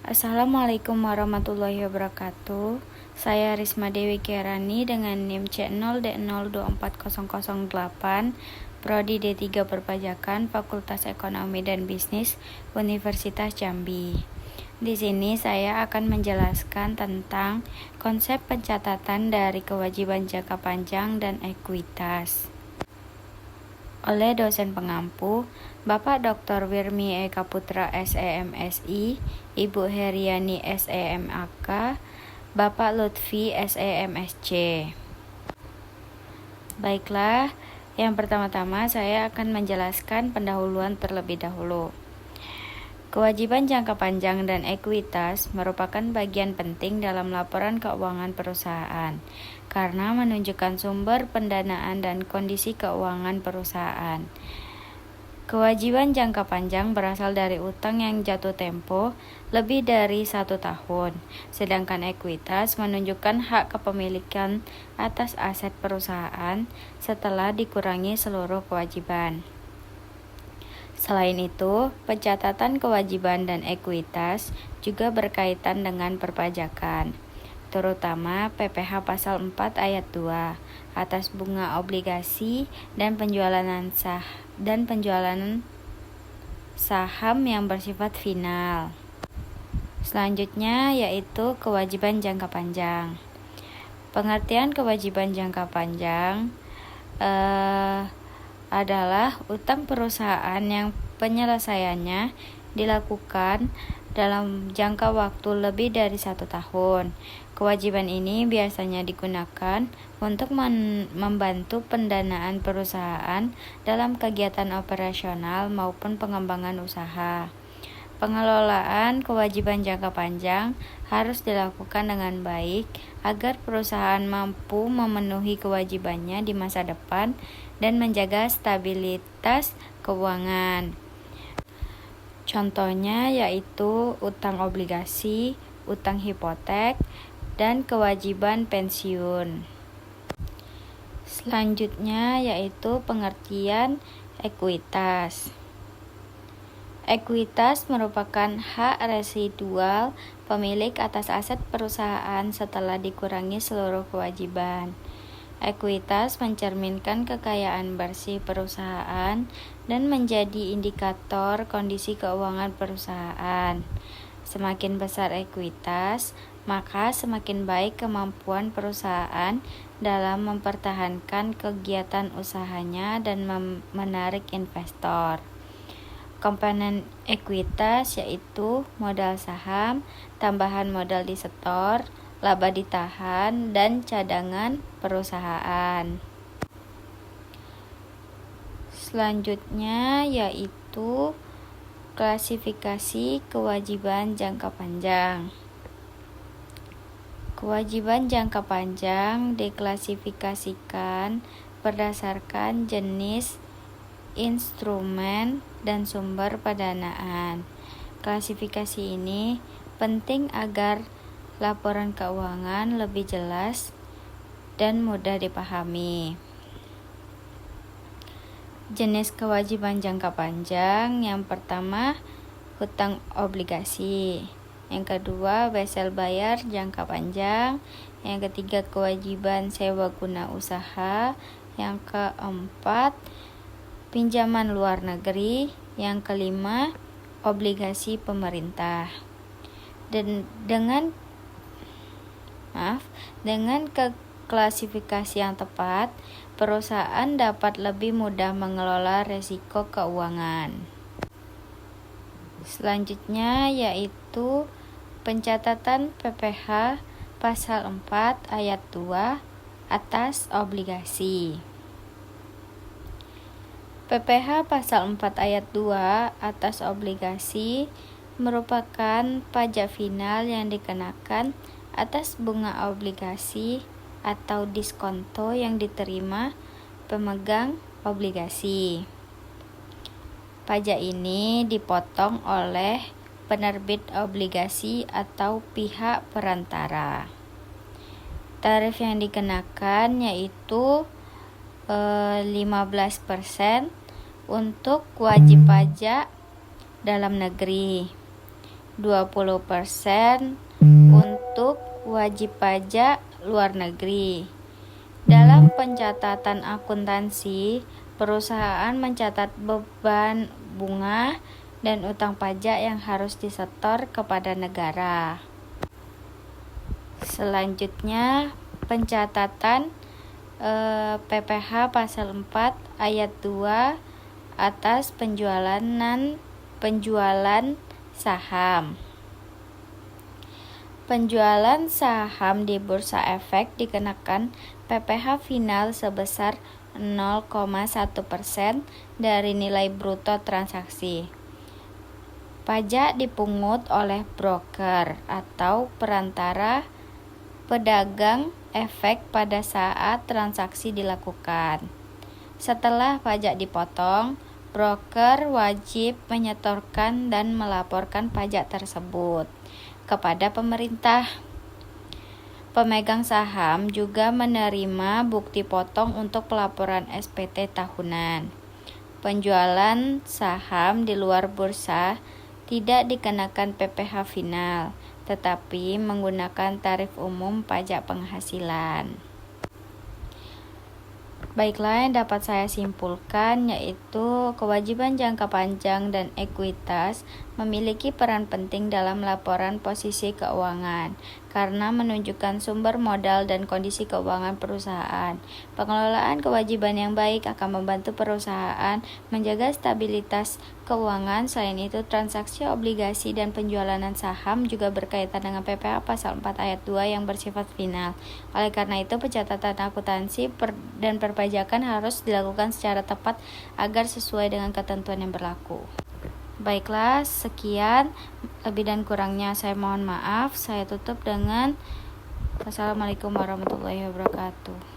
Assalamualaikum warahmatullahi wabarakatuh. Saya Risma Dewi Kirani dengan NIM C0D024008, Prodi D3 Perpajakan, Fakultas Ekonomi dan Bisnis, Universitas Jambi. Di sini saya akan menjelaskan tentang konsep pencatatan dari kewajiban jangka panjang dan ekuitas oleh dosen pengampu Bapak Dr. Wirmi Eka Putra SEMSI, Ibu Heriani SEMAK, Bapak Lutfi SEMSC. Baiklah, yang pertama-tama saya akan menjelaskan pendahuluan terlebih dahulu. Kewajiban jangka panjang dan ekuitas merupakan bagian penting dalam laporan keuangan perusahaan karena menunjukkan sumber pendanaan dan kondisi keuangan perusahaan. Kewajiban jangka panjang berasal dari utang yang jatuh tempo lebih dari 1 tahun, sedangkan ekuitas menunjukkan hak kepemilikan atas aset perusahaan setelah dikurangi seluruh kewajiban. Selain itu, pencatatan kewajiban dan ekuitas juga berkaitan dengan perpajakan, terutama PPh pasal 4 ayat 2 atas bunga obligasi dan penjualan saham yang bersifat final. Selanjutnya yaitu kewajiban jangka panjang. Pengertian kewajiban jangka panjang adalah utang perusahaan yang penyelesaiannya dilakukan dalam jangka waktu lebih dari 1 tahun. Kewajiban ini biasanya digunakan untuk membantu pendanaan perusahaan dalam kegiatan operasional maupun pengembangan usaha. Pengelolaan kewajiban jangka panjang harus dilakukan dengan baik agar perusahaan mampu memenuhi kewajibannya di masa depan dan menjaga stabilitas keuangan. Contohnya yaitu utang obligasi, utang hipotek, dan kewajiban pensiun. Selanjutnya yaitu pengertian ekuitas. Ekuitas merupakan hak residual pemilik atas aset perusahaan setelah dikurangi seluruh kewajiban. Ekuitas mencerminkan kekayaan bersih perusahaan dan menjadi indikator kondisi keuangan perusahaan. Semakin besar ekuitas, maka semakin baik kemampuan perusahaan dalam mempertahankan kegiatan usahanya dan menarik investor. Komponen ekuitas yaitu modal saham, tambahan modal disetor, laba ditahan, dan cadangan perusahaan. Selanjutnya yaitu klasifikasi kewajiban jangka panjang. Kewajiban jangka panjang diklasifikasikan berdasarkan jenis instrumen dan sumber pendanaan. Klasifikasi ini penting agar laporan keuangan lebih jelas dan mudah dipahami. Jenis kewajiban jangka panjang, yang pertama hutang obligasi, yang kedua wesel bayar jangka panjang, yang ketiga kewajiban sewa guna usaha, yang keempat pinjaman luar negeri, yang kelima obligasi pemerintah. Dan dengan klasifikasi yang tepat, perusahaan dapat lebih mudah mengelola risiko keuangan. Selanjutnya yaitu pencatatan PPh pasal 4 ayat 2 atas obligasi. PPh pasal 4 ayat 2 atas obligasi merupakan pajak final yang dikenakan atas bunga obligasi atau diskonto yang diterima pemegang obligasi. Pajak ini dipotong oleh penerbit obligasi atau pihak perantara. Tarif yang dikenakan yaitu 15% untuk wajib pajak dalam negeri, 20% untuk wajib pajak luar negeri. Dalam pencatatan akuntansi, perusahaan mencatat beban bunga dan utang pajak yang harus disetor kepada negara. Selanjutnya, pencatatan PPh pasal 4 ayat 2 atas penjualan saham. Penjualan saham di Bursa Efek dikenakan PPh final sebesar 0,1% dari nilai bruto transaksi. Pajak dipungut oleh broker atau perantara pedagang efek pada saat transaksi dilakukan. Setelah pajak dipotong, broker wajib menyetorkan dan melaporkan pajak tersebut kepada pemerintah. Pemegang saham juga menerima bukti potong untuk pelaporan SPT tahunan. Penjualan saham di luar bursa tidak dikenakan PPh final, tetapi menggunakan tarif umum pajak penghasilan. Baiklah, yang dapat saya simpulkan yaitu kewajiban jangka panjang dan ekuitas memiliki peran penting dalam laporan posisi keuangan karena menunjukkan sumber modal dan kondisi keuangan perusahaan. Pengelolaan kewajiban yang baik akan membantu perusahaan menjaga stabilitas keuangan. Selain itu, transaksi obligasi dan penjualan saham juga berkaitan dengan PPh pasal 4 ayat 2 yang bersifat final. Oleh karena itu, pencatatan akuntansi dan perpajakan harus dilakukan secara tepat agar sesuai dengan ketentuan yang berlaku. Baiklah, sekian. Lebih dan kurangnya saya mohon maaf. Saya tutup dengan Wassalamualaikum warahmatullahi wabarakatuh.